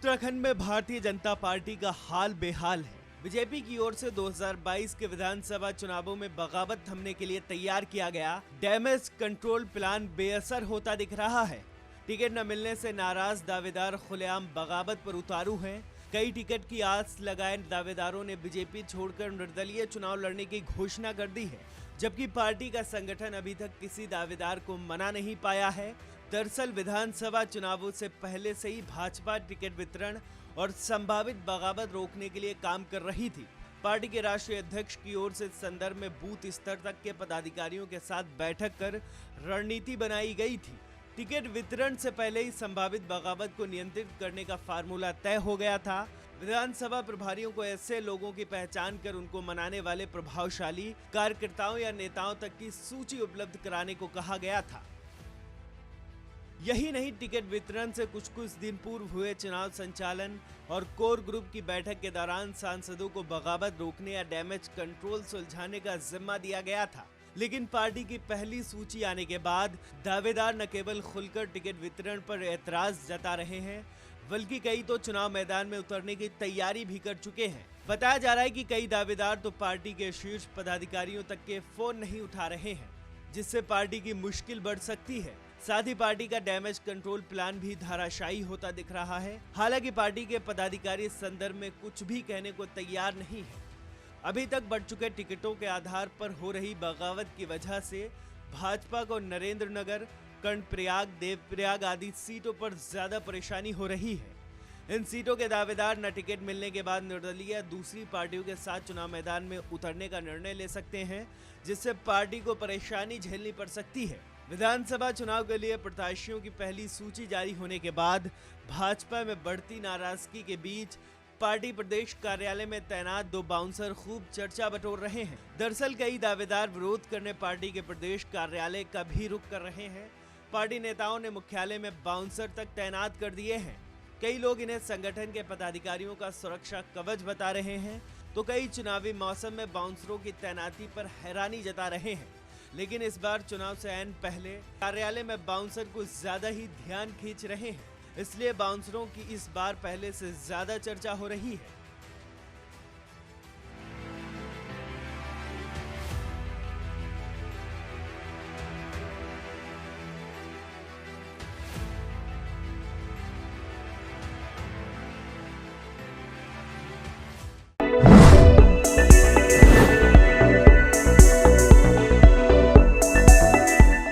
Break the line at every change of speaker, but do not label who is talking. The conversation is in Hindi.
उत्तराखंड में भारतीय जनता पार्टी का हाल बेहाल है। बीजेपी की ओर से 2022 के विधानसभा चुनावों में बगावत थमने के लिए तैयार किया गया डैमेज कंट्रोल प्लान बेअसर होता दिख रहा है। टिकट न मिलने से नाराज दावेदार खुलेआम बगावत पर उतारू हैं। कई टिकट की आस लगाए दावेदारों ने बीजेपी छोड़कर निर्दलीय चुनाव लड़ने की घोषणा कर दी है, जबकि पार्टी का संगठन अभी तक किसी दावेदार को मना नहीं पाया है। दरअसल विधानसभा चुनावों से पहले से ही भाजपा टिकट वितरण और संभावित बगावत रोकने के लिए काम कर रही थी। पार्टी के राष्ट्रीय अध्यक्ष की ओर से इस संदर्भ में बूथ स्तर तक के पदाधिकारियों के साथ बैठक कर रणनीति बनाई गई थी। टिकट वितरण से पहले ही संभावित बगावत को नियंत्रित करने का फार्मूला तय हो गया था। विधानसभा प्रभारियों को ऐसे लोगों की पहचान कर उनको मनाने वाले प्रभावशाली कार्यकर्ताओं या नेताओं तक की सूची उपलब्ध कराने को कहा गया था। यही नहीं, टिकट वितरण से कुछ दिन पूर्व हुए चुनाव संचालन और कोर ग्रुप की बैठक के दौरान सांसदों को बगावत रोकने या डैमेज कंट्रोल सुलझाने का जिम्मा दिया गया था। लेकिन पार्टी की पहली सूची आने के बाद दावेदार न केवल खुलकर टिकट वितरण पर एतराज जता रहे हैं, बल्कि कई तो चुनाव मैदान में उतरने की तैयारी भी कर चुके हैं। बताया जा रहा है कि कई दावेदार तो पार्टी के शीर्ष पदाधिकारियों तक के फोन नहीं उठा रहे हैं, जिससे पार्टी की मुश्किल बढ़ सकती है। साथ ही पार्टी का डैमेज कंट्रोल प्लान भी धाराशायी होता दिख रहा है। हालांकि पार्टी के पदाधिकारी इस संदर्भ में कुछ भी कहने को तैयार नहीं है। अभी तक बढ़ चुके टिकटों के आधार पर हो रही बगावत की वजह से भाजपा को नरेंद्र नगर, कर्णप्रयाग, देवप्रयाग आदि सीटों पर ज्यादा परेशानी हो रही है। इन सीटों के दावेदार न टिकट मिलने के बाद निर्दलीय दूसरी पार्टियों के साथ चुनाव मैदान में उतरने का निर्णय ले सकते हैं, जिससे पार्टी को परेशानी झेलनी पड़ सकती है। विधानसभा चुनाव के लिए प्रत्याशियों की पहली सूची जारी होने के बाद भाजपा में बढ़ती नाराजगी के बीच पार्टी प्रदेश कार्यालय में तैनात 2 बाउंसर खूब चर्चा बटोर रहे हैं। दरअसल कई दावेदार विरोध करने पार्टी के प्रदेश कार्यालय का भी रुख कर रहे हैं। पार्टी नेताओं ने मुख्यालय में बाउंसर तक तैनात कर दिए हैं। कई लोग इन्हें संगठन के पदाधिकारियों का सुरक्षा कवच बता रहे हैं, तो कई चुनावी मौसम में बाउंसरों की तैनाती पर हैरानी जता रहे हैं। लेकिन इस बार चुनाव से ऐन पहले कार्यालय में बाउंसर कुछ ज्यादा ही ध्यान खींच रहे हैं, इसलिए बाउंसरों की इस बार पहले से ज्यादा चर्चा हो रही है।